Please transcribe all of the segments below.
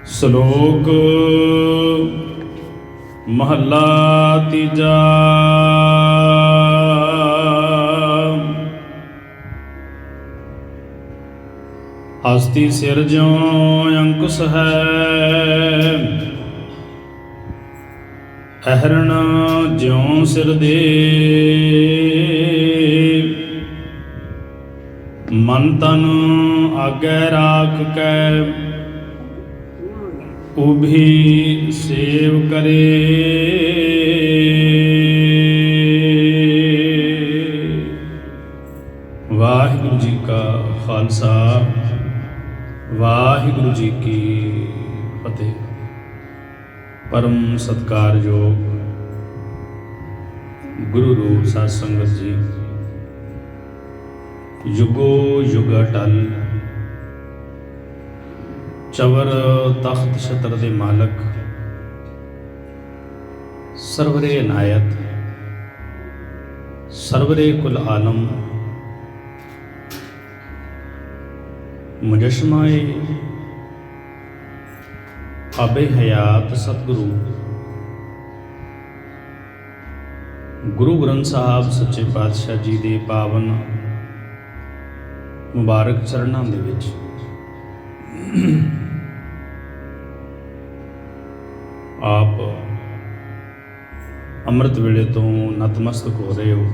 ਸ਼ਲੋਕ ਮਹੱਲਾ ਤੀਜਾ। ਹਸਤੀ ਸਿਰ ਜਿਉ ਅੰਕੁਸ਼ ਹੈ, ਅਹਰਣ ਜਿਉ ਸਿਰ ਦੇ। ਮਨ ਤਨ ਆਗੈ ਰਾਖ ਕੈ, ਉਭੀ ਸੇਵ ਕਰੇ। ਵਾਹਿਗੁਰੂ ਜੀ ਕਾ ਖਾਲਸਾ, ਵਾਹਿਗੁਰੂ ਜੀ ਕੀ ਫਤਿਹ। ਪਰਮ ਸਤਿਕਾਰਯੋਗ ਗੁਰੂ ਰੂਪ ਸਾਧ ਸੰਗਤ ਜੀ, ਯੁਗੋ ਯੁਗ ਅਟਲ ਚਵਰ ਤਖਤ ਛਤਰ ਦੇ ਮਾਲਕ, ਸਰਵਰੇ ਅਨਾਇਤ, ਸਰਵਰੇ ਕੁਲ ਆਲਮ, ਮੁਜਸ਼ਮਾਏ ਆਬੇ ਹਯਾਤ ਸਤਿਗੁਰੂ ਗੁਰੂ ਗ੍ਰੰਥ ਸਾਹਿਬ ਸੱਚੇ ਪਾਤਸ਼ਾਹ ਜੀ ਦੇ ਪਾਵਨ ਮੁਬਾਰਕ ਚਰਨਾਂ ਦੇ ਵਿੱਚ ਆਪ ਅੰਮ੍ਰਿਤ ਵੇਲੇ ਤੋਂ ਨਤਮਸਤਕ ਹੋ ਰਹੇ ਹੋ।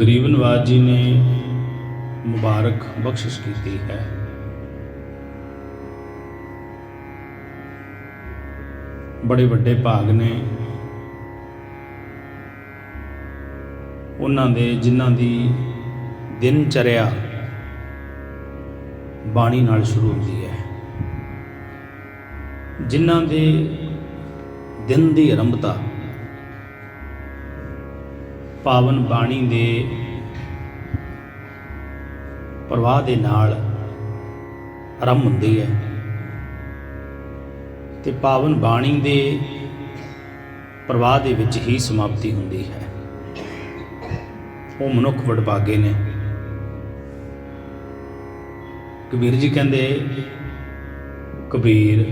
ਗਰੀਬ ਨਵਾਜ ਜੀ ਨੇ ਮੁਬਾਰਕ ਬਖਸ਼ਿਸ਼ ਕੀਤੀ ਹੈ। ਬੜੇ ਵੱਡੇ ਭਾਗ ਨੇ ਉਹਨਾਂ ਦੇ ਜਿਨ੍ਹਾਂ ਦੀ ਦਿਨ ਚਰਿਆ ਬਾਣੀ ਨਾਲ ਸ਼ੁਰੂ ਹੁੰਦੀ ਹੈ, ਜਿਨ੍ਹਾਂ ਦੇ ਦਿਨ ਦੀ ਆਰੰਭਤਾ ਪਾਵਨ ਬਾਣੀ ਦੇ ਪ੍ਰਵਾਹ ਦੇ ਨਾਲ ਆਰੰਭ ਹੁੰਦੀ ਹੈ ਤੇ ਪਾਵਨ ਬਾਣੀ ਦੇ ਪ੍ਰਵਾਹ ਦੇ ਵਿੱਚ ਹੀ ਸਮਾਪਤੀ ਹੁੰਦੀ ਹੈ। ਉਹ ਮਨੁੱਖ ਵਡਭਾਗੇ ਨੇ। ਕਬੀਰ ਜੀ ਕਹਿੰਦੇ, ਕਬੀਰ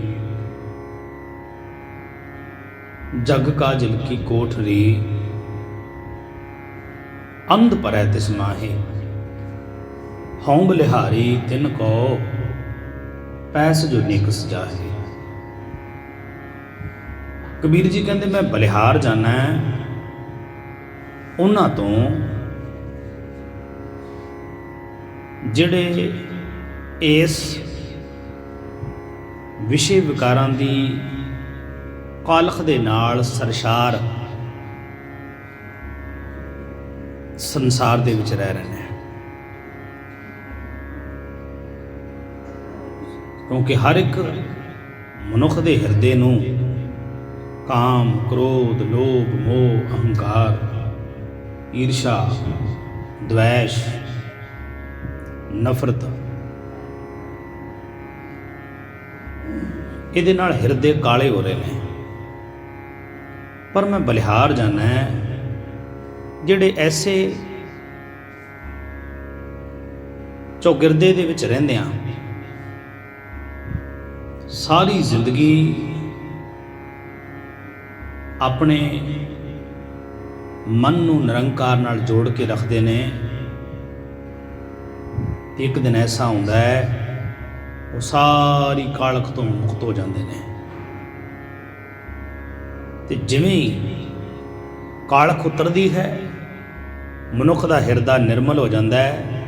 ਜਗ ਕਾਜਲ ਕੀ ਕੋਠਰੀ, ਅੰਧ ਪਰੈ ਤਿਸ ਮਾਹੇ। ਹਉ ਬਲਿਹਾਰੀ ਤਿਨ ਕੋ, ਪੈਸ ਜੋ ਨਿਕਸ ਜਾਹੇ। ਕਬੀਰ ਜੀ ਕਹਿੰਦੇ, ਮੈਂ ਬਲਿਹਾਰ ਜਾਣਾ ਉਹਨਾਂ ਤੋਂ ਜਿਹੜੇ ਇਸ ਵਿਸ਼ੇ ਵਿਕਾਰਾਂ ਦੀ ਕਾਲਖ ਦੇ ਨਾਲ ਸਰਸ਼ਾਰ ਸੰਸਾਰ ਦੇ ਵਿੱਚ ਰਹਿ ਰਹੇ ਨੇ। ਕਿਉਂਕਿ ਹਰ ਇੱਕ ਮਨੁੱਖ ਦੇ ਹਿਰਦੇ ਨੂੰ ਕਾਮ, ਕ੍ਰੋਧ, ਲੋਭ, ਮੋਹ, ਅਹੰਕਾਰ, ਈਰਸ਼ਾ, ਦਵੈਸ਼, ਨਫ਼ਰਤ, ਇਹਦੇ ਨਾਲ ਹਿਰਦੇ ਕਾਲੇ ਹੋ ਰਹੇ ਨੇ। ਪਰ ਮੈਂ ਬਲਿਹਾਰ ਜਾਣਾ ਜਿਹੜੇ ਐਸੇ ਚੌਗਿਰਦੇ ਦੇ ਵਿੱਚ ਰਹਿੰਦੇ ਆ, ਸਾਰੀ ਜ਼ਿੰਦਗੀ ਆਪਣੇ ਮਨ ਨੂੰ ਨਿਰੰਕਾਰ ਨਾਲ ਜੋੜ ਕੇ ਰੱਖਦੇ ਨੇ। ਇੱਕ ਦਿਨ ਐਸਾ ਹੁੰਦਾ ਹੈ ਉਹ ਸਾਰੀ ਕਾਲਖ ਤੋਂ ਮੁਕਤ ਹੋ ਜਾਂਦੇ ਨੇ। ਤੇ ਜਿਵੇਂ ਹੀ ਕਾਲਖ ਉਤਰਦੀ ਹੈ, ਮਨੁੱਖ ਦਾ ਹਿਰਦਾ ਨਿਰਮਲ ਹੋ ਜਾਂਦਾ ਹੈ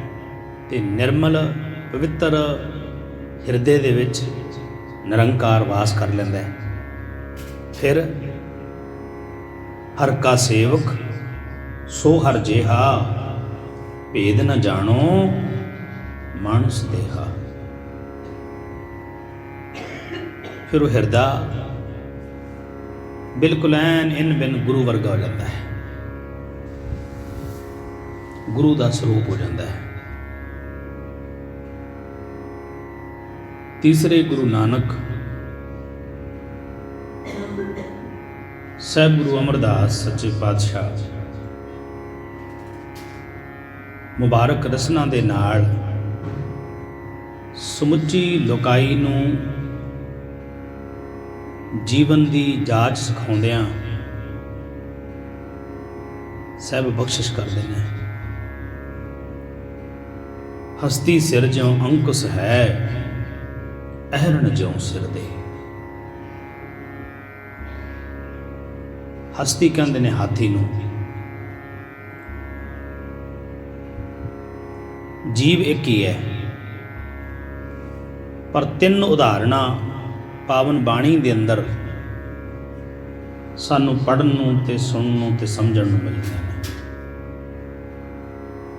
ਤੇ ਨਿਰਮਲ ਪਵਿੱਤਰ ਹਿਰਦੇ ਦੇ ਵਿੱਚ ਨਿਰੰਕਾਰ ਵਾਸ ਕਰ ਲੈਂਦਾ ਹੈ। ਫਿਰ ਹਰ ਕਾ ਸੇਵਕ ਸੋ ਹਰ ਜੇਹਾ, ਭੇਦ ਨ ਜਾਣੋ ਮਾਨਸ ਦੇਹਾ। ਫਿਰ ਉਹ ਹਿਰਦਾ ਬਿਲਕੁਲ ਐਨ ਇਨ ਬਿਨ ਗੁਰੂ ਵਰਗਾ ਹੋ ਜਾਂਦਾ ਹੈ, ਗੁਰੂ ਦਾ ਸਰੂਪ ਹੋ ਜਾਂਦਾ ਹੈ। ਤੀਸਰੇ ਗੁਰੂ ਨਾਨਕ ਸਾਹਿਬ, ਗੁਰੂ ਅਮਰਦਾਸ ਸੱਚੇ ਪਾਤਸ਼ਾਹ ਮੁਬਾਰਕ ਰਸਨਾ ਦੇ ਨਾਲ ਸਮੁੱਚੀ ਲੋਕਾਈ ਨੂੰ ਜੀਵਨ ਦੀ ਜਾਚ ਸਿਖਾਉਂਦਿਆਂ ਸਭ ਬਖਸ਼ਿਸ਼ ਕਰਦੇ ਨੇ। ਹਸਤੀ ਸਿਰ ਜਿਉ ਅੰਕੁਸ ਹੈ, ਅਹਰਣ ਜਿਉ ਸਿਰ ਦੇ। ਹਸਤੀ ਕਹਿੰਦੇ ਨੇ ਹਾਥੀ ਨੂੰ। ਜੀਵ ਇੱਕ ਹੀ ਹੈ, ਪਰ ਤਿੰਨ ਉਦਾਹਰਣਾਂ ਪਾਵਨ ਬਾਣੀ ਦੇ ਅੰਦਰ ਸਾਨੂੰ ਪੜ੍ਹਨ ਨੂੰ ਤੇ ਸੁਣਨ ਨੂੰ ਤੇ ਸਮਝਣ ਨੂੰ ਮਿਲਦੀਆਂ ਨੇ।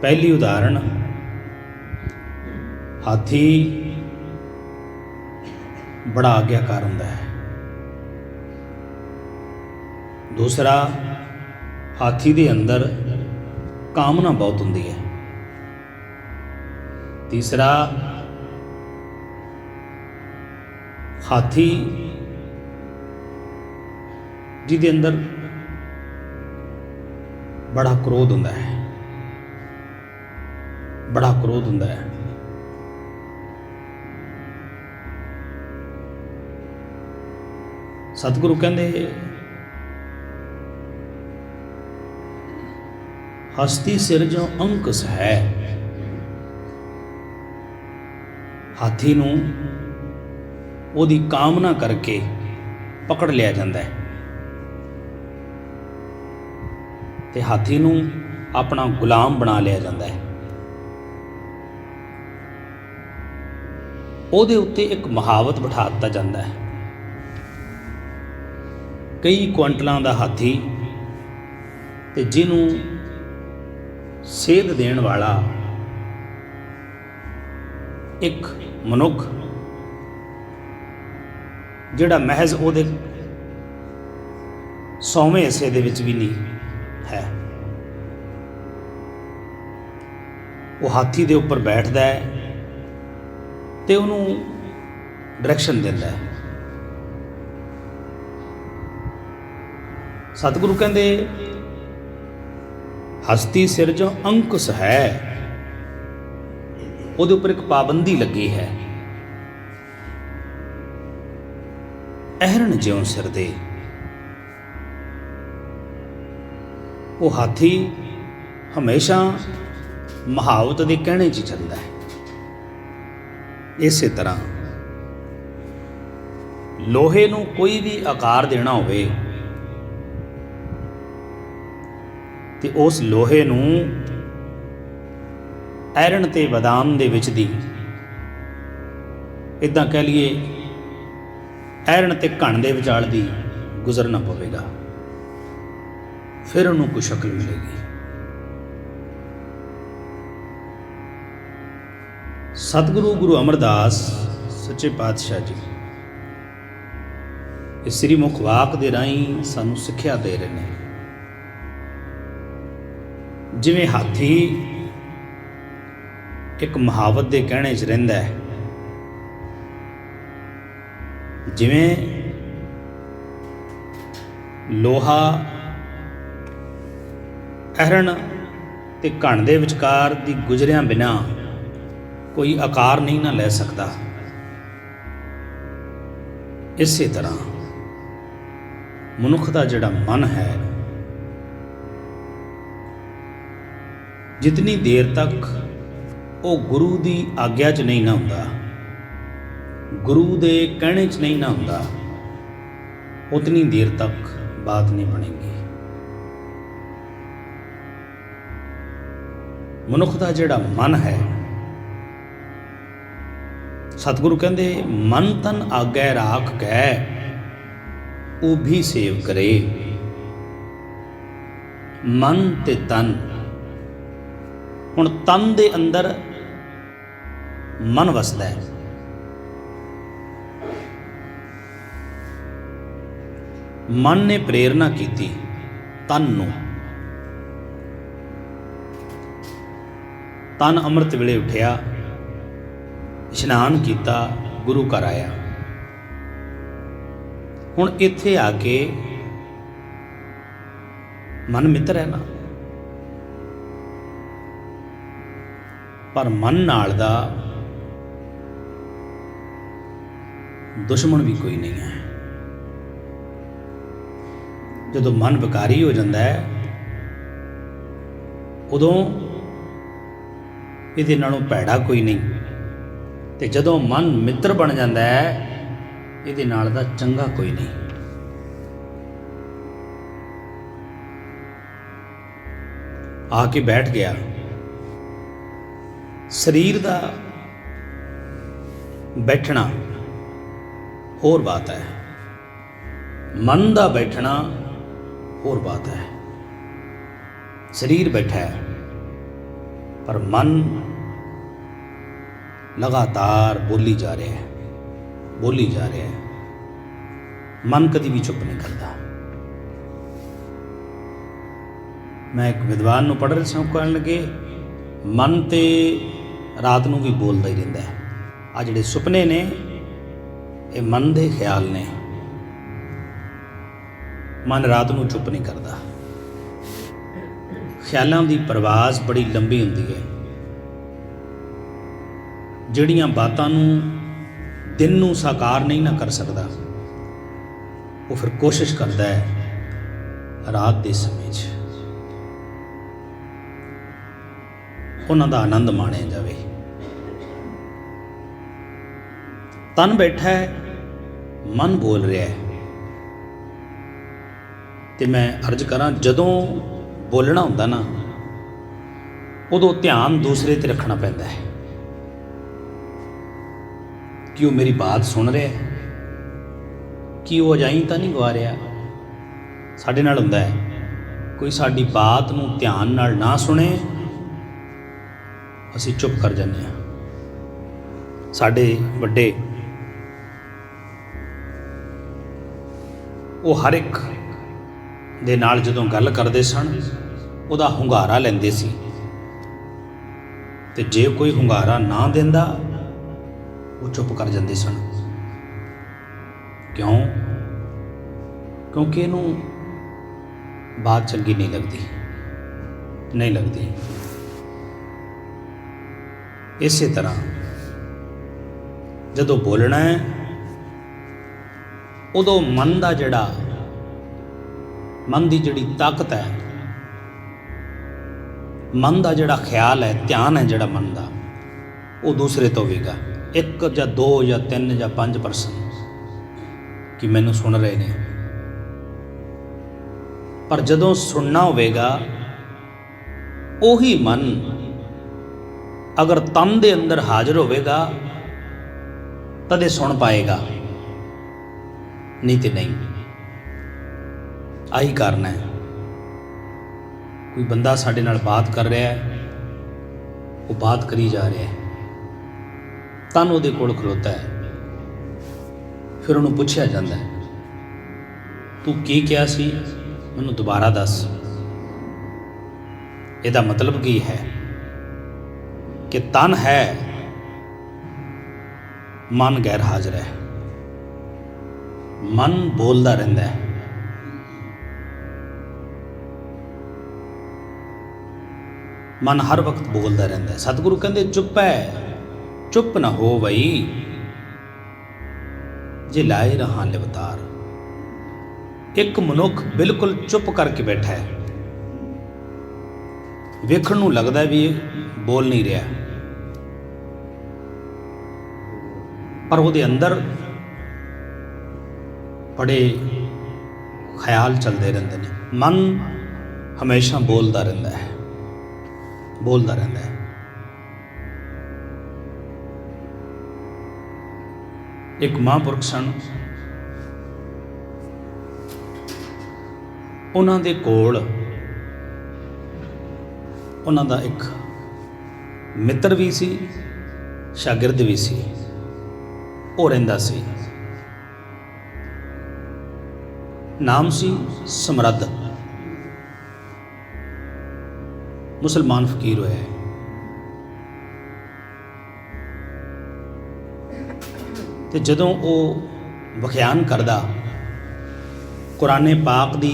ਪਹਿਲੀ ਉਦਾਹਰਣ, ਹਾਥੀ ਬੜਾ ਆਗਿਆਕਾਰ ਹੁੰਦਾ ਹੈ। ਦੂਸਰਾ, ਹਾਥੀ ਦੇ ਅੰਦਰ ਕਾਮਨਾ ਬਹੁਤ ਹੁੰਦੀ ਹੈ। ਤੀਸਰਾ, ਹਾਥੀ ਜਿਹਦੇ ਅੰਦਰ ਬੜਾ ਕ੍ਰੋਧ ਹੁੰਦਾ ਹੈ, ਬੜਾ ਕ੍ਰੋਧ ਹੁੰਦਾ ਹੈ। ਸਤਿਗੁਰੂ ਕਹਿੰਦੇ ਹਸਤੀ ਸਿਰ ਜੋ ਅੰਕੁਸ ਹੈ। ਹਾਥੀ ਨੂੰ ਉਹਦੀ ਕਾਮਨਾ ਕਰਕੇ ਪਕੜ ਲਿਆ ਜਾਂਦਾ ਹੈ ਤੇ ਹਾਥੀ ਨੂੰ ਆਪਣਾ ਗੁਲਾਮ ਬਣਾ ਲਿਆ ਜਾਂਦਾ ਹੈ। ਉਹਦੇ ਉੱਤੇ ਇੱਕ ਮੁਹਾਵਤ ਬਿਠਾ ਦਿੱਤਾ ਜਾਂਦਾ ਹੈ। ਕਈ ਕੁਆਂਟਲਾਂ ਦਾ ਹਾਥੀ ਤੇ ਜਿਹਨੂੰ ਸੇਧ ਦੇਣ ਵਾਲਾ ਇੱਕ ਮਨੁੱਖ, ਜਿਹੜਾ ਮਹਿਜ਼ ਉਹਦੇ 100ਵੇਂ ਹਿੱਸੇ ਦੇ ਵਿੱਚ ਵੀ ਨਹੀਂ ਹੈ, ਉਹ ਹਾਥੀ ਦੇ ਉੱਪਰ ਬੈਠਦਾ ਹੈ ਤੇ ਉਹਨੂੰ ਡਾਇਰੈਕਸ਼ਨ ਦਿੰਦਾ ਹੈ। ਸਤਿਗੁਰੂ ਕਹਿੰਦੇ ਹਸਤੀ ਸਿਰ ਜੋ ਅੰਕੁਸ ਹੈ, ਉਹਦੇ ਉੱਪਰ ਇੱਕ ਪਾਬੰਦੀ ਲੱਗੀ ਹੈ। ਅਹਰਣ ਜਿਉਂ ਸਿਰ ਦੇ। ਉਹ ਹਾਥੀ ਹਮੇਸ਼ਾ ਮੁਹਾਵਤ ਦੇ ਕਹਿਣੇ 'ਚ ਚੱਲਦਾ ਹੈ। ਇਸੇ ਤਰ੍ਹਾਂ ਲੋਹੇ ਨੂੰ ਕੋਈ ਵੀ ਆਕਾਰ ਦੇਣਾ ਹੋਵੇ ਤੇ ਉਸ ਲੋਹੇ ਨੂੰ ਐਰਨ ਤੇ ਬਦਾਮ ਦੇ ਵਿੱਚ ਦੀ, ਇੱਦਾਂ ਕਹਿ ਲਈਏ ਐਰਨ ਤੇ ਘਣ ਦੇ ਵਿਚਾਲ ਦੀ ਗੁਜ਼ਰਨਾ ਪਵੇਗਾ, ਫਿਰ ਉਹਨੂੰ ਕੋਈ ਸ਼ਕਲ ਮਿਲੇਗੀ। ਸਤਿਗੁਰੂ ਗੁਰੂ ਅਮਰਦਾਸ ਸੱਚੇ ਪਾਤਸ਼ਾਹ ਜੀ ਇਸ ਸ੍ਰੀ ਮੁਖ ਵਾਕ ਦੇ ਰਾਹੀਂ ਸਾਨੂੰ ਸਿੱਖਿਆ ਦੇ ਰਹੇ ਨੇ। ਜਿਵੇਂ ਹਾਥੀ ਇੱਕ ਮੁਹਾਵਤ ਦੇ ਕਹਿਣੇ 'ਚ ਰਹਿੰਦਾ ਹੈ, ਜਿਵੇਂ ਲੋਹਾ ਅਹਰਣ ਤੇ ਘਣ ਦੇ ਵਿਚਕਾਰ ਦੀ ਗੁਜ਼ਰਿਆਂ ਬਿਨਾਂ ਕੋਈ ਆਕਾਰ ਨਹੀਂ ਨਾ ਲੈ ਸਕਦਾ, ਇਸੇ ਤਰ੍ਹਾਂ ਮਨੁੱਖ ਦਾ ਜਿਹੜਾ ਮਨ ਹੈ, ਜਿਤਨੀ ਦੇਰ ਤੱਕ ਉਹ ਗੁਰੂ ਦੀ ਆਗਿਆ 'ਚ ਨਹੀਂ ਨਾ ਹੁੰਦਾ, ਗੁਰੂ ਦੇ ਕਹਿਣੇ 'ਚ ਨਹੀਂ ਨਾ ਹੁੰਦਾ, ਉਤਨੀ ਦੇਰ ਤੱਕ ਬਾਤ ਨਹੀਂ ਬਣੇਗੀ। ਮਨੁੱਖ ਦਾ ਜਿਹੜਾ ਮਨ ਹੈ, ਸਤਿਗੁਰੂ ਕਹਿੰਦੇ ਮਨ ਤਨ ਆਗੈ ਰਾਖ ਕੈ, ਉਹ ਵੀ ਸੇਵ ਕਰੇ। ਮਨ ਤੇ ਤਨ, ਹੁਣ ਤਨ ਦੇ ਅੰਦਰ ਮਨ ਵਸਦਾ ਹੈ, ਮਨ ਨੇ ਪ੍ਰੇਰਨਾ ਕੀਤੀ ਤਨ ਨੂੰ। ਤਨ ਅੰਮ੍ਰਿਤ ਵੇਲੇ ਉੱਠਿਆ, ਇਸ਼ਨਾਨ ਕੀਤਾ, ਗੁਰੂ ਘਰ ਆਇਆ। ਹੁਣ ਇੱਥੇ ਆ ਕੇ ਮਨ ਮਿੱਤਰ ਹੈ ਨਾ, ਪਰ ਮਨ ਨਾਲ ਦਾ ਦੁਸ਼ਮਣ ਵੀ ਕੋਈ ਨਹੀਂ ਹੈ। ਜਦੋਂ ਮਨ ਵਿਕਾਰੀ ਹੋ ਜਾਂਦਾ ਹੈ ਉਦੋਂ ਇਹਦੇ ਨਾਲੋਂ ਭੈੜਾ ਕੋਈ ਨਹੀਂ, ਤੇ ਜਦੋਂ ਮਨ ਮਿੱਤਰ ਬਣ ਜਾਂਦਾ ਹੈ ਇਹਦੇ ਨਾਲ ਦਾ ਚੰਗਾ ਕੋਈ ਨਹੀਂ। ਆ ਕੇ ਬੈਠ ਗਿਆ। ਸਰੀਰ ਦਾ ਬੈਠਣਾ ਹੋਰ ਬਾਤ ਹੈ, ਮਨ ਦਾ ਬੈਠਣਾ ਹੋਰ ਬਾਤ ਹੈ। ਸਰੀਰ ਬੈਠਾ ਹੈ ਪਰ ਮਨ ਲਗਾਤਾਰ ਬੋਲੀ ਜਾ ਰਿਹਾ ਹੈ, ਬੋਲੀ ਜਾ ਰਿਹਾ ਹੈ। ਮਨ ਕਦੀ ਵੀ ਚੁੱਪ ਨਹੀਂ ਕਰਦਾ। ਮੈਂ ਇੱਕ ਵਿਦਵਾਨ ਨੂੰ ਪੜ੍ਹ ਰਿਹਾ ਸਾਂ, ਕਹਿਣ ਲੱਗੇ ਮਨ ਤੇ ਰਾਤ ਨੂੰ ਵੀ ਬੋਲਦਾ ਹੀ ਰਹਿੰਦਾ ਹੈ। ਆ ਜਿਹੜੇ ਸੁਪਨੇ ਨੇ ਇਹ ਮਨ ਦੇ ਖਿਆਲ ਨੇ। ਮਨ ਰਾਤ ਨੂੰ ਚੁੱਪ ਨਹੀਂ ਕਰਦਾ। ਖਿਆਲਾਂ ਦੀ ਪ੍ਰਵਾਜ਼ ਬੜੀ ਲੰਬੀ ਹੁੰਦੀ ਹੈ। ਜਿਹੜੀਆਂ ਬਾਤਾਂ ਨੂੰ ਦਿਨ ਨੂੰ ਸਾਕਾਰ ਨਹੀਂ ਨਾ ਕਰ ਸਕਦਾ, ਉਹ ਫਿਰ ਕੋਸ਼ਿਸ਼ ਕਰਦਾ ਹੈ ਰਾਤ ਦੇ ਸਮੇਂ 'ਚ ਉਹਨਾਂ ਦਾ ਆਨੰਦ ਮਾਣਿਆ ਜਾਵੇ। ਤਨ ਬੈਠਾ ਹੈ, ਮਨ ਬੋਲ ਰਿਹਾ ਹੈ। ਤੇ ਮੈਂ ਅਰਜ਼ ਕਰਾਂ, ਜਦੋਂ ਬੋਲਣਾ ਹੁੰਦਾ ਨਾ ਉਦੋਂ ਧਿਆਨ ਦੂਸਰੇ ਤੇ ਰੱਖਣਾ ਪੈਂਦਾ ਹੈ ਕਿ ਉਹ ਮੇਰੀ ਬਾਤ ਸੁਣ ਰਿਹਾ ਹੈ, ਕਿ ਉਹ ਅਜਾਈਂ ਤਾਂ ਨਹੀਂ ਗਵਾ ਰਿਹਾ। ਸਾਡੇ ਨਾਲ ਹੁੰਦਾ ਹੈ, ਕੋਈ ਸਾਡੀ ਬਾਤ ਨੂੰ ਧਿਆਨ ਨਾਲ ਨਾ ਸੁਣੇ ਅਸੀਂ ਚੁੱਪ ਕਰ ਜਾਂਦੇ ਹਾਂ। ਸਾਡੇ ਵੱਡੇ ਉਹ ਹਰ ਇੱਕ ਦੇ ਨਾਲ ਜਦੋਂ ਗੱਲ ਕਰਦੇ ਸਨ ਉਹਦਾ ਹੁੰਗਾਰਾ ਲੈਂਦੇ ਸੀ, ਤੇ ਜੇ ਕੋਈ ਹੁੰਗਾਰਾ ਨਾ ਦਿੰਦਾ ਉਹ ਚੁੱਪ ਕਰ ਜਾਂਦੇ ਸਨ। ਕਿਉਂ? ਕਿਉਂਕਿ ਇਹਨੂੰ ਬਾਤ ਚੰਗੀ ਨਹੀਂ ਲੱਗਦੀ, ਨਹੀਂ ਲੱਗਦੀ। ਇਸੇ ਤਰ੍ਹਾਂ ਜਦੋਂ ਬੋਲਣਾ ਹੈ ਉਦੋਂ ਮਨ ਦਾ ਜਿਹੜਾ ਮਨ ਦੀ ਜਿਹੜੀ ਤਾਕਤ ਹੈ, ਮਨ ਦਾ ਜਿਹੜਾ ਖਿਆਲ ਹੈ, ਧਿਆਨ ਹੈ ਜਿਹੜਾ ਮਨ ਦਾ, ਉਹ ਦੂਸਰੇ ਤੋਂ ਹੋਵੇਗਾ। 1 ਜਾਂ 2 ਜਾਂ 3 ਜਾਂ 5% ਕਿ ਮੈਨੂੰ ਸੁਣ ਰਹੇ ਨੇ। ਪਰ ਜਦੋਂ ਸੁਣਨਾ ਹੋਵੇਗਾ ਉਹੀ ਮਨ ਅਗਰ ਤਨ ਦੇ ਅੰਦਰ ਹਾਜ਼ਰ ਹੋਵੇਗਾ ਤਦੇ ਸੁਣ ਪਾਏਗਾ, ਨਹੀਂ ਤੇ ਨਹੀਂ। ਆਹੀ ਕਾਰਨ ਹੈ, ਕੋਈ ਬੰਦਾ ਸਾਡੇ ਨਾਲ ਬਾਤ ਕਰ ਰਿਹਾ ਹੈ, ਉਹ ਬਾਤ ਕਰੀ ਜਾ ਰਿਹਾ ਹੈ, ਤਨ ਉਹਦੇ ਕੋਲ ਖਲੋਤਾ ਹੈ। ਫਿਰ ਉਹਨੂੰ ਪੁੱਛਿਆ ਜਾਂਦਾ ਹੈ, ਤੂੰ ਕੀ ਕਿਹਾ ਸੀ, ਮੈਨੂੰ ਦੁਬਾਰਾ ਦੱਸ। ਇਹਦਾ ਮਤਲਬ ਕੀ ਹੈ ਕਿ ਤਨ ਹੈ, ਮਨ ਗੈਰ ਹਾਜ਼ਰ ਹੈ। ਮਨ ਬੋਲਦਾ ਰਹਿੰਦਾ ਹੈ, ਮਨ ਹਰ ਵਕਤ ਬੋਲਦਾ ਰਹਿੰਦਾ ਹੈ। ਸਤਿਗੁਰੂ ਕਹਿੰਦੇ ਚੁੱਪ ਹੈ, ਚੁੱਪ ਨਾ ਹੋ ਬਈ, ਜੇ ਲਾਏ ਰਹਾਂ ਲਿਵਤਾਰ। ਇੱਕ ਮਨੁੱਖ ਬਿਲਕੁਲ ਚੁੱਪ ਕਰਕੇ ਬੈਠਾ ਹੈ, ਵੇਖਣ ਨੂੰ ਲੱਗਦਾ ਵੀ ਇਹ ਬੋਲ ਨਹੀਂ ਰਿਹਾ, ਪਰ ਉਹਦੇ ਅੰਦਰ ਬੜੇ ਖਿਆਲ ਚੱਲਦੇ ਰਹਿੰਦੇ ਨੇ। ਮਨ ਹਮੇਸ਼ਾ ਬੋਲਦਾ ਰਹਿੰਦਾ ਹੈ, ਬੋਲਦਾ ਰਹਿੰਦਾ ਹੈ। ਇੱਕ ਮਹਾਂਪੁਰਖ ਸਨ, ਉਹਨਾਂ ਦੇ ਕੋਲ ਉਹਨਾਂ ਦਾ ਇੱਕ ਮਿੱਤਰ ਵੀ ਸੀ, ਸ਼ਾਗਿਰਦ ਵੀ ਸੀ। ਉਹ ਰਹਿੰਦਾ ਸੀ, ਨਾਮ ਸੀ ਸਮਰੱਧ। ਮੁਸਲਮਾਨ ਫਕੀਰ ਹੋਇਆ ਹੈ। ਤੇ ਜਦੋਂ ਉਹ ਵਿਖਿਆਨ ਕਰਦਾ, ਕੁਰਾਨੇ ਪਾਕ ਦੀ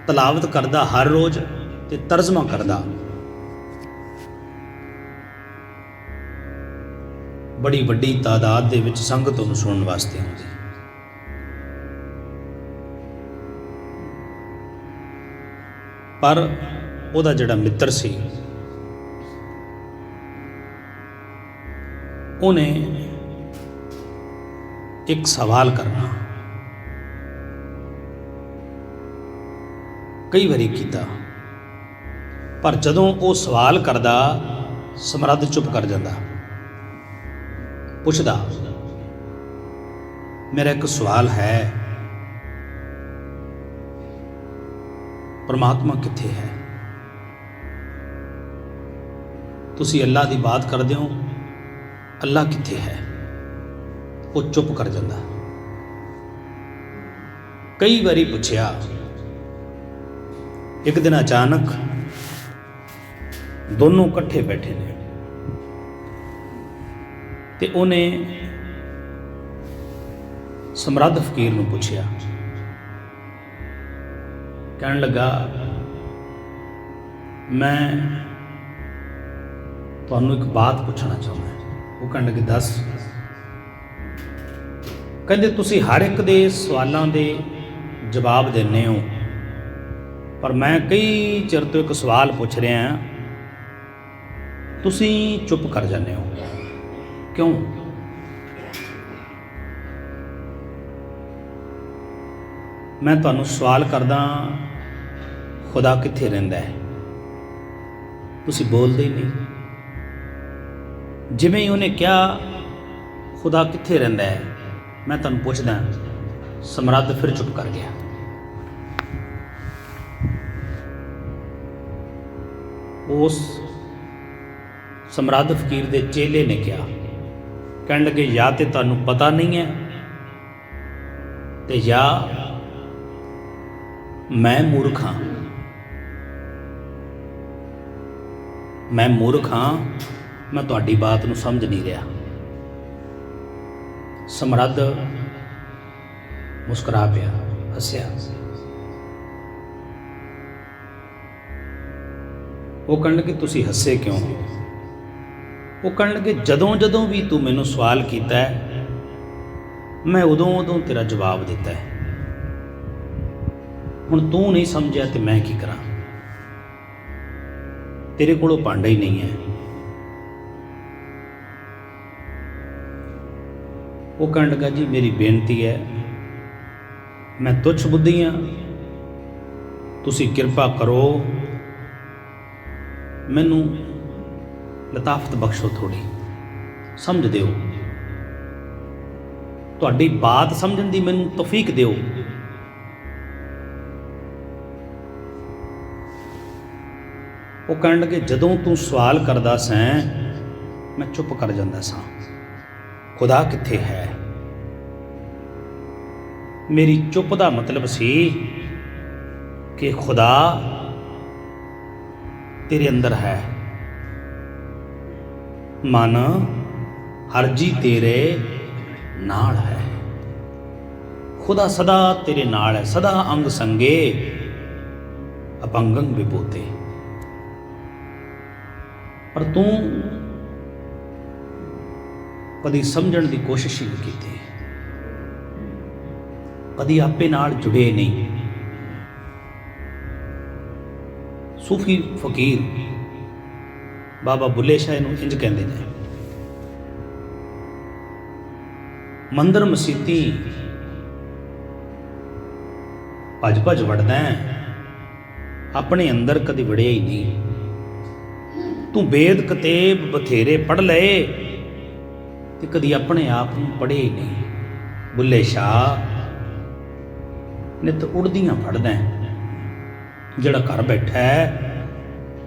ਤਲਾਵਤ ਕਰਦਾ ਹਰ ਰੋਜ਼ ਤੇ ਤਰਜਮਾ ਕਰਦਾ, ਬੜੀ ਵੱਡੀ ਤਾਦਾਦ ਦੇ ਵਿੱਚ ਸੰਗਤ ਉਹਨੂੰ ਸੁਣਨ ਵਾਸਤੇ ਆਉਂਦੀ। ਪਰ ਉਹਦਾ ਜਿਹੜਾ ਮਿੱਤਰ ਸੀ ਉਹਨੇ ਇੱਕ ਸਵਾਲ ਕਰਨਾ ਕਈ ਵਾਰੀ ਕੀਤਾ, ਪਰ ਜਦੋਂ ਉਹ ਸਵਾਲ ਕਰਦਾ ਸਮਰੱਧ ਚੁੱਪ ਕਰ ਜਾਂਦਾ। ਪੁੱਛਦਾ, ਮੇਰਾ ਇੱਕ ਸਵਾਲ ਹੈ, ਪਰਮਾਤਮਾ ਕਿੱਥੇ ਹੈ? ਤੁਸੀਂ ਅੱਲਾਹ ਦੀ ਬਾਤ ਕਰਦੇ ਹੋ, ਅੱਲਾਹ ਕਿੱਥੇ ਹੈ? ਉਹ ਚੁੱਪ ਕਰ ਜਾਂਦਾ। ਕਈ ਵਾਰੀ ਪੁੱਛਿਆ। ਇੱਕ ਦਿਨ ਅਚਾਨਕ ਦੋਨੋਂ ਇਕੱਠੇ ਬੈਠੇ ਨੇ ਤੇ ਉਹਨੇ ਸਮਰੱਧ ਫਕੀਰ ਨੂੰ ਪੁੱਛਿਆ। ਕਹਿਣ ਲੱਗਾ, ਮੈਂ ਤੁਹਾਨੂੰ ਇੱਕ ਬਾਤ ਪੁੱਛਣਾ ਚਾਹੁੰਦਾ। ਉਹ ਕਹਿਣ ਲੱਗੇ, ਦੱਸ। ਕਹਿੰਦੇ, ਤੁਸੀਂ ਹਰ ਇੱਕ ਦੇ ਸਵਾਲਾਂ ਦੇ ਜਵਾਬ ਦਿੰਦੇ ਹੋ, ਪਰ ਮੈਂ ਕਈ ਚਿਰ ਤੋਂ ਇੱਕ ਸਵਾਲ ਪੁੱਛ ਰਿਹਾ, ਤੁਸੀਂ ਚੁੱਪ ਕਰ ਜਾਂਦੇ ਹੋ, ਕਿਉਂ? ਮੈਂ ਤੁਹਾਨੂੰ ਸਵਾਲ ਕਰਦਾ, ਖੁਦਾ ਕਿੱਥੇ ਰਹਿੰਦਾ ਹੈ? ਤੁਸੀਂ ਬੋਲਦੇ ਹੀ ਨਹੀਂ। ਜਿਵੇਂ ਹੀ ਉਹਨੇ ਕਿਹਾ ਖੁਦਾ ਕਿੱਥੇ ਰਹਿੰਦਾ ਹੈ, ਮੈਂ ਤੁਹਾਨੂੰ ਪੁੱਛਦਾ, ਸਮਰੱਧ ਫਿਰ ਚੁੱਪ ਕਰ ਗਿਆ। ਉਸ ਸਮਰੱਧ ਫਕੀਰ ਦੇ ਚੇਲੇ ਨੇ ਕਿਹਾ, ਕਹਿਣ ਲੱਗੇ, ਜਾਂ ਤੇ ਤੁਹਾਨੂੰ ਪਤਾ ਨਹੀਂ ਹੈ ਤੇ ਜਾਂ ਮੈਂ ਮੂਰਖ ਹਾਂ। ਮੈਂ ਮੂਰਖ ਹਾਂ, ਮੈਂ ਤੁਹਾਡੀ ਬਾਤ ਨੂੰ ਸਮਝ ਨਹੀਂ ਰਿਹਾ। ਸਮਰੱਧ ਮੁਸਕਰਾ ਪਿਆ, ਹੱਸਿਆ। ਉਹ ਕਹਿਣ ਲੱਗੇ, ਤੁਸੀਂ ਹੱਸੇ ਕਿਉਂ? ਉਹ ਕਹਿਣ ਲੱਗੇ, ਜਦੋਂ ਜਦੋਂ ਵੀ ਤੂੰ ਮੈਨੂੰ ਸਵਾਲ ਕੀਤਾ ਹੈ, ਮੈਂ ਉਦੋਂ ਤੇਰਾ ਜਵਾਬ ਦਿੱਤਾ ਹੈ। ਹੁਣ ਤੂੰ ਨਹੀਂ ਸਮਝਿਆ ਤੇ ਮੈਂ ਕੀ ਕਰਾਂ? ਤੇਰੇ ਕੋਲੋਂ ਭਾਂਡਾ ਹੀ ਨਹੀਂ ਹੈ। ਉਹ ਕਹਿਣ ਲੱਗਾ, ਜੀ ਮੇਰੀ ਬੇਨਤੀ ਹੈ, ਮੈਂ ਤੁੱਛ ਬੁੱਧੀ ਹਾਂ, ਤੁਸੀਂ ਕਿਰਪਾ ਕਰੋ, ਮੈਨੂੰ ਲਤਾਫਤ ਬਖਸ਼ੋ, ਥੋੜੀ ਸਮਝ ਦਿਓ, ਤੁਹਾਡੀ ਬਾਤ ਸਮਝਣ ਦੀ ਮੈਨੂੰ ਤੌਫੀਕ ਦਿਓ। ਉਹ ਕਹਿਣ ਲੱਗੇ, ਜਦੋਂ ਤੂੰ ਸਵਾਲ ਕਰਦਾ ਸੈਂ, ਮੈਂ ਚੁੱਪ ਕਰ ਜਾਂਦਾ ਸਾਂ। ਖੁਦਾ ਕਿੱਥੇ ਹੈ? ਮੇਰੀ ਚੁੱਪ ਦਾ ਮਤਲਬ ਸੀ ਕਿ ਖੁਦਾ ਤੇਰੇ ਅੰਦਰ ਹੈ। ਮਨ ਹਰਜੀ ਤੇਰੇ ਨਾਲ ਹੈ। ਖੁਦਾ ਸਦਾ ਤੇਰੇ ਨਾਲ ਹੈ, ਸਦਾ ਅੰਗ ਸੰਗੇ ਅਪੰਗੰ ਵਿਭੂਤੇ। ਪਰ ਤੂੰ ਕਦੀ ਸਮਝਣ ਦੀ ਕੋਸ਼ਿਸ਼ ਹੀ ਨਹੀਂ ਕੀਤੀ, ਕਦੀ ਆਪੇ ਨਾਲ ਜੁੜੇ ਨਹੀਂ। ਸੂਫੀ ਫਕੀਰ ਬਾਬਾ ਬੁੱਲੇ ਸ਼ਾਹ ਨੂੰ ਇੰਜ ਕਹਿੰਦੇ ਨੇ, ਮੰਦਰ ਮਸੀਤੀ ਭੱਜ ਭੱਜ ਵੜਦਾ, ਆਪਣੇ ਅੰਦਰ ਕਦੀ ਵੜਿਆ ਹੀ ਨਹੀਂ। ਤੂੰ ਵੇਦ ਕਤੇਬ ਬਥੇਰੇ ਪੜ੍ਹ ਲਏ ਤੇ ਕਦੀ ਆਪਣੇ ਆਪ ਨੂੰ ਪੜ੍ਹੇ ਹੀ ਨਹੀਂ। ਬੁੱਲੇ ਸ਼ਾਹ ਨਿਤ ਉੜਦੀਆਂ ਫੜਦਾ, ਜਿਹੜਾ ਘਰ ਬੈਠਾ ਹੈ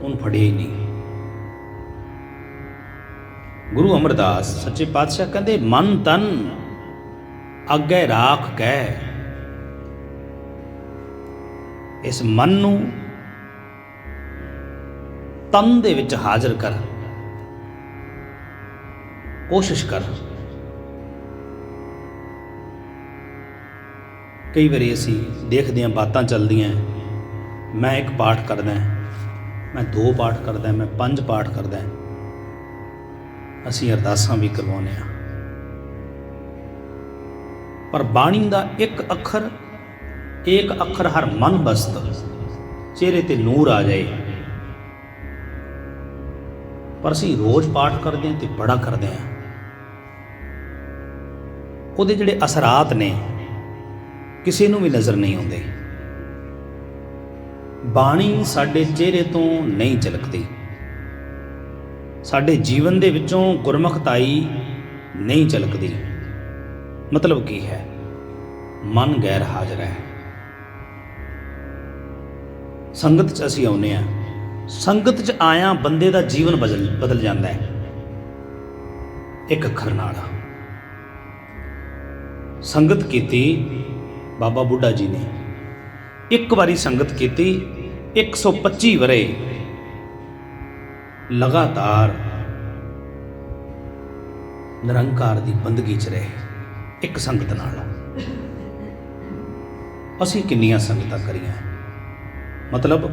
ਉਹਨੂੰ ਫੜਿਆ ਹੀ ਨਹੀਂ। ਗੁਰੂ ਅਮਰਦਾਸ ਸੱਚੇ ਪਾਤਸ਼ਾਹ ਕਹਿੰਦੇ, ਮਨ ਤਨ ਅੱਗੇ ਰਾਖ ਕਹਿ। ਇਸ ਮਨ ਨੂੰ ਤਨ ਦੇ ਵਿੱਚ ਹਾਜ਼ਰ ਕਰ, ਕੋਸ਼ਿਸ਼ ਕਰ। ਕਈ ਵਾਰੀ ਅਸੀਂ ਦੇਖਦੇ ਹਾਂ, ਬਾਤਾਂ ਚੱਲਦੀਆਂ, ਮੈਂ ਇੱਕ ਪਾਠ ਕਰਦਾ, ਮੈਂ 2 ਪਾਠ ਕਰਦਾ, ਮੈਂ 5 ਪਾਠ ਕਰਦਾ, ਅਸੀਂ ਅਰਦਾਸਾਂ ਵੀ ਕਰਵਾਉਂਦੇ ਹਾਂ, ਪਰ ਬਾਣੀ ਦਾ ਇੱਕ ਅੱਖਰ ਹਰ ਮਨ ਬਸਤ, ਚਿਹਰੇ ਤੇ ਨੂਰ ਆ ਜਾਏ। ਪਰ ਅਸੀਂ ਰੋਜ਼ ਪਾਠ ਕਰਦੇ ਹਾਂ ਤੇ ਬੜਾ ਕਰਦੇ ਹਾਂ, ਉਹਦੇ ਜਿਹੜੇ ਅਸਰਾਤ ਨੇ ਕਿਸੇ ਨੂੰ ਵੀ ਨਜ਼ਰ ਨਹੀਂ ਆਉਂਦੇ। ਬਾਣੀ ਸਾਡੇ ਚਿਹਰੇ ਤੋਂ ਨਹੀਂ ਝਲਕਦੀ, ਸਾਡੇ ਜੀਵਨ ਦੇ ਵਿੱਚੋਂ ਗੁਰਮੁਖਤਾਈ ਨਹੀਂ ਝਲਕਦੀ। ਮਤਲਬ ਕੀ ਹੈ? ਮਨ ਗੈਰ ਹਾਜ਼ਰ ਹੈ। ਸੰਗਤ 'ਚ ਅਸੀਂ ਆਉਂਦੇ ਹਾਂ, ਸੰਗਤ 'ਚ ਆਇਆ ਬੰਦੇ ਦਾ ਜੀਵਨ ਬਦਲ ਜਾਂਦਾ ਹੈ ਇੱਕ ਅੱਖਰ ਨਾਲ। ਸੰਗਤ ਕੀਤੀ ਬਾਬਾ ਬੁੱਢਾ ਜੀ ਨੇ, ਇੱਕ ਵਾਰੀ ਸੰਗਤ ਕੀਤੀ, 125 ਵਰੇ ਲਗਾਤਾਰ ਨਿਰੰਕਾਰ ਦੀ ਬੰਦਗੀ 'ਚ ਰਹੇ ਇੱਕ ਸੰਗਤ ਨਾਲ। ਅਸੀਂ ਕਿੰਨੀਆਂ ਸੰਗਤਾਂ ਕਰੀਆਂ, ਮਤਲਬ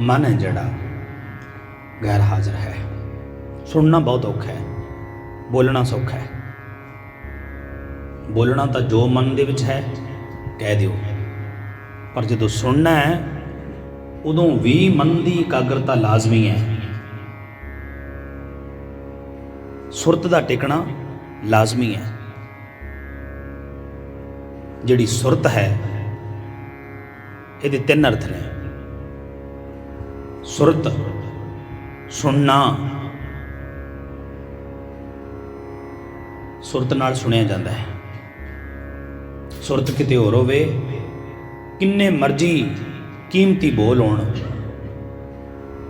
ਮਨ ਹੈ ਜਿਹੜਾ ਗੈਰ ਹਾਜ਼ਰ ਹੈ। ਸੁਣਨਾ ਬਹੁਤ ਔਖਾ ਹੈ, ਬੋਲਣਾ ਸੌਖਾ ਹੈ। ਬੋਲਣਾ ਤਾਂ ਜੋ ਮਨ ਦੇ ਵਿੱਚ ਹੈ ਕਹਿ ਦਿਓ, ਪਰ ਜਦੋਂ ਸੁਣਨਾ ਹੈ ਉਦੋਂ ਵੀ ਮਨ ਦੀ ਇਕਾਗਰਤਾ ਲਾਜ਼ਮੀ ਹੈ, ਸੁਰਤ ਦਾ ਟਿਕਣਾ ਲਾਜ਼ਮੀ ਹੈ। ਜਿਹੜੀ ਸੁਰਤ ਹੈ ਇਹਦੇ 3 ਅਰਥ ਨੇ। ਸੁਰਤ ਸੁਣਨਾ, ਸੁਰਤ ਨਾਲ ਸੁਣਿਆ ਜਾਂਦਾ ਹੈ। ਸੁਰਤ ਕਿਤੇ ਹੋਰ ਹੋਵੇ, ਕਿੰਨੇ ਮਰਜ਼ੀ ਕੀਮਤੀ ਬੋਲ ਹੋਣ,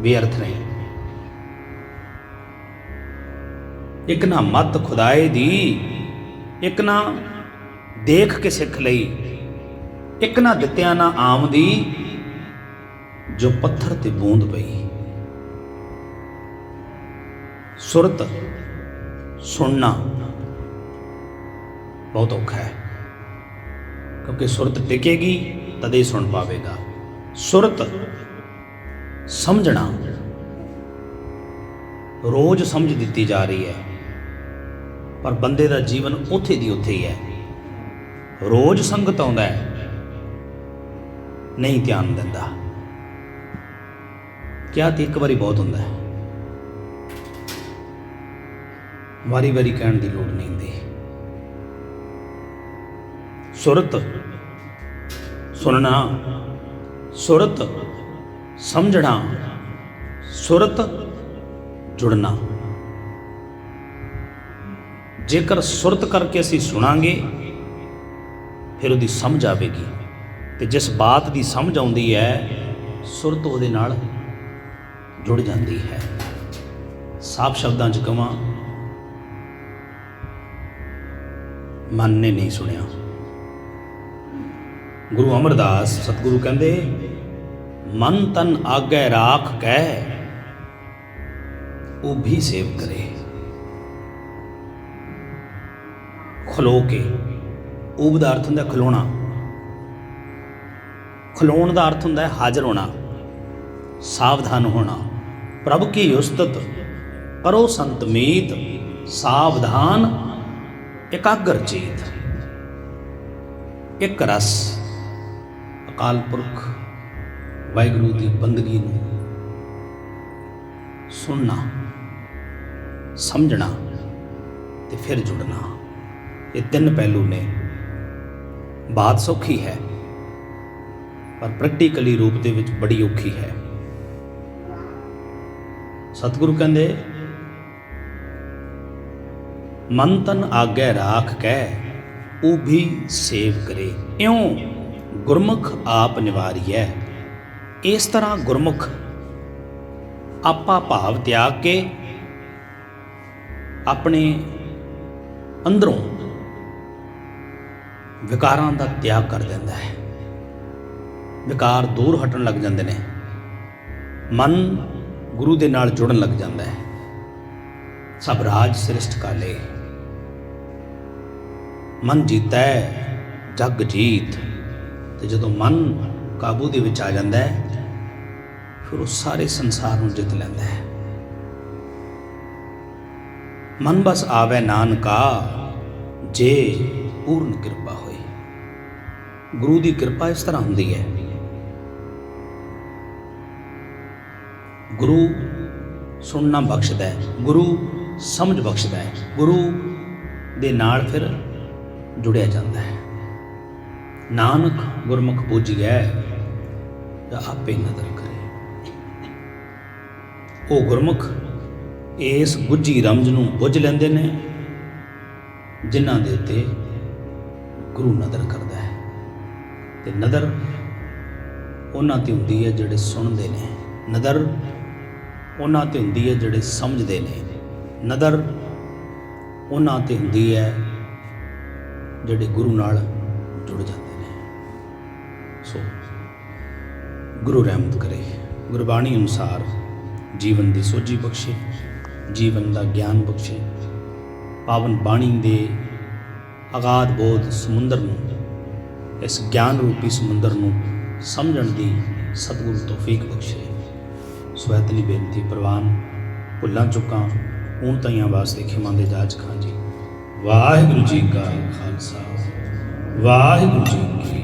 ਬੇਅਰਥ ਨੇ। ਇੱਕ ਨਾ ਮੱਤ ਖੁਦਾਏ ਦੀ, ਇੱਕ ਨਾ ਦੇਖ ਕੇ ਸਿੱਖ ਲਈ, ਇੱਕ ਨਾ ਦਿੱਤਿਆਂ ਨਾ ਆਮ ਦੀ, ਜੋ ਪੱਥਰ ਤੇ ਬੂੰਦ ਪਈ। ਸੁਰਤ ਸੁਣਨਾ ਬਹੁਤ ਔਖਾ ਹੈ, ਕਿਉਂਕਿ ਸੁਰਤ ਟਿਕੇਗੀ ਤਦੇ ਸੁਣ ਪਾਵੇਗਾ। ਸੁਰਤ ਸਮਝਣਾ ਰੋਜ਼ ਸਮਝ ਦਿੱਤੀ ਜਾ ਰਹੀ ਹੈ, ਪਰ ਬੰਦੇ ਦਾ ਜੀਵਨ ਉੱਥੇ ਦੀ ਉੱਥੇ ਹੀ ਹੈ। ਰੋਜ਼ ਸੰਗਤ ਆਉਂਦਾ ਹੈ, ਨਹੀਂ ਧਿਆਨ ਦਿੰਦਾ। ਕਿਹਾ ਤੇ ਇੱਕ ਵਾਰੀ ਬਹੁਤ ਹੁੰਦਾ ਹੈ, ਵਾਰੀ ਵਾਰੀ ਕਹਿਣ ਦੀ ਲੋੜ ਨਹੀਂ ਹੁੰਦੀ। ਸੁਰਤ ਸੁਣਨਾ, ਸੁਰਤ ਸਮਝਣਾ, ਸੁਰਤ ਜੁੜਨਾ। ਜੇਕਰ ਸੁਰਤ ਕਰਕੇ ਅਸੀਂ ਸੁਣਾਂਗੇ ਫਿਰ ਉਹਦੀ ਸਮਝ ਆਵੇਗੀ, ਤੇ ਜਿਸ ਬਾਤ ਦੀ ਸਮਝ ਆਉਂਦੀ ਹੈ ਸੁਰਤ ਉਹਦੇ ਨਾਲ ਜੁੜ ਜਾਂਦੀ ਹੈ। ਸਾਫ਼ ਸ਼ਬਦਾਂ 'ਚ ਕਵਾਂ, ਮਨ ਨੇ ਨਹੀਂ ਸੁਣਿਆ। ਗੁਰੂ ਅਮਰਦਾਸ ਸਤਿਗੁਰੂ ਕਹਿੰਦੇ, ਮਨ ਤਨ ਆਗੇ ਰਾਖ ਕਹਿ ਉਹ ਵੀ ਸੇਵ ਕਰੇ। ਖਲੋ ਕੇ, ਊਬ ਦਾ ਅਰਥ ਹੁੰਦਾ ਖਲੋਣਾ, ਖਲੋਣ ਦਾ ਅਰਥ ਹੁੰਦਾ ਹਾਜ਼ਰ ਹੋਣਾ, ਸਾਵਧਾਨ ਹੋਣਾ। ਪ੍ਰਭ ਕੀ ਉਸਤਤ ਕਰੋ ਸੰਤ ਮੀਤ, ਸਾਵਧਾਨ ਇਕਾਗਰ ਚੀਤ। ਇੱਕ ਰਸ ਅਕਾਲ ਪੁਰਖ ਵਾਹਿਗੁਰੂ ਦੀ ਬੰਦਗੀ ਨੂੰ ਸੁਣਨਾ, ਸਮਝਣਾ ਤੇ ਫਿਰ ਜੁੜਨਾ। ਇਹ 3 ਪਹਿਲੂ ਨੇ। ਬਾਤ ਸੌਖੀ ਹੈ ਪਰ ਪ੍ਰੈਕਟੀਕਲੀ ਰੂਪ ਦੇ ਵਿੱਚ ਬੜੀ ਔਖੀ ਹੈ। ਸਤਿਗੁਰੂ ਕਹਿੰਦੇ, ਮਨ ਤਨ ਆਗੇ ਰਾਖ ਕਹਿ ਉਹ ਵੀ ਸੇਵ ਕਰੇ, ਇਉਂ ਗੁਰਮੁਖ ਆਪ ਨਿਵਾਰੀਐ। ਇਸ ਤਰ੍ਹਾਂ ਗੁਰਮੁਖ ਆਪਾ ਭਾਵ ਤਿਆਗ ਕੇ ਆਪਣੇ ਅੰਦਰੋਂ ਵਿਕਾਰਾਂ ਦਾ ਤਿਆਗ ਕਰ ਦਿੰਦਾ ਹੈ। ਵਿਕਾਰ ਦੂਰ ਹਟਣ ਲੱਗ ਜਾਂਦੇ ਨੇ, ਮਨ ਗੁਰੂ ਦੇ ਨਾਲ ਜੁੜਨ ਲੱਗ ਜਾਂਦਾ ਹੈ। ਸਭ ਰਾਜ ਸ੍ਰਿਸ਼ਟ ਕਾਲੇ, ਮਨ ਜੀਤਾ ਜਗ ਜੀਤ। ਤੇ ਜਦੋਂ ਮਨ ਕਾਬੂ ਦੇ ਵਿੱਚ ਆ ਜਾਂਦਾ ਹੈ ਫਿਰ ਉਹ ਸਾਰੇ ਸੰਸਾਰ ਨੂੰ ਜਿੱਤ ਲੈਂਦਾ ਹੈ। ਮਨ ਬਸ ਆਵੈ ਨਾਨਕਾ ਜੇ ਪੂਰਨ ਕਿਰਪਾ ਹੋਏ। ਗੁਰੂ ਦੀ ਕਿਰਪਾ ਇਸ ਤਰ੍ਹਾਂ ਹੁੰਦੀ ਹੈ, ਗੁਰੂ ਸੁਣਨਾ ਬਖਸ਼ਦਾ ਹੈ, ਗੁਰੂ ਸਮਝ ਬਖਸ਼ਦਾ ਹੈ, ਗੁਰੂ ਦੇ ਨਾਲ ਫਿਰ ਜੁੜਿਆ ਜਾਂਦਾ ਹੈ। ਨਾਨਕ ਗੁਰਮੁਖ ਬੁੱਝਿਐ ਜਾਂ ਆਪੇ ਨਦਰ ਕਰੇ। ਉਹ ਗੁਰਮੁਖ ਇਸ ਗੁੱਝੀ ਰਮਜ ਨੂੰ ਬੁੱਝ ਲੈਂਦੇ ਨੇ ਜਿਨ੍ਹਾਂ ਦੇ ਉੱਤੇ ਗੁਰੂ ਨਦਰ ਕਰਦਾ ਹੈ। ਤੇ ਨਦਰ ਉਹਨਾਂ ਤੇ ਹੁੰਦੀ ਹੈ ਜਿਹੜੇ ਸੁਣਦੇ ਨੇ, ਨਦਰ ਉਹਨਾਂ ਤੇ ਹੁੰਦੀ ਹੈ ਜਿਹੜੇ ਸਮਝਦੇ ਨੇ, ਨਦਰ ਉਹਨਾਂ ਤੇ ਹੁੰਦੀ ਹੈ ਜਿਹੜੇ ਗੁਰੂ ਨਾਲ ਜੁੜ ਜਾਂਦੇ ਨੇ। ਸੋ ਗੁਰੂ ਰਹਿਮਤ ਕਰੇ, ਗੁਰਬਾਣੀ ਅਨੁਸਾਰ ਜੀਵਨ ਦੀ ਸੋਝੀ ਬਖਸ਼ੇ, ਜੀਵਨ ਦਾ ਗਿਆਨ ਬਖਸ਼ੇ, ਪਾਵਨ ਬਾਣੀ ਦੇ ਅਗਾਧ ਬੋਧ ਸਮੁੰਦਰ ਨੂੰ, ਇਸ ਗਿਆਨ ਰੂਪੀ ਸਮੁੰਦਰ ਨੂੰ ਸਮਝਣ ਦੀ ਸਤਿਗੁਰੂ ਤੌਫੀਕ ਬਖਸ਼ੇ। ਸੋ ਇਤਨੀ ਬੇਨਤੀ ਪ੍ਰਵਾਨ, ਭੁੱਲਾਂ ਚੁੱਕਾਂ ਹੁਣ ਤਾਈਆਂ ਵਾਸਤੇ ਖਿਮਾ ਦੇ ਜਾਚ ਖਾਂ ਜੀ। ਵਾਹਿਗੁਰੂ ਜੀ ਕਾ ਖਾਲਸਾ, ਵਾਹਿਗੁਰੂ ਜੀ ਕੀ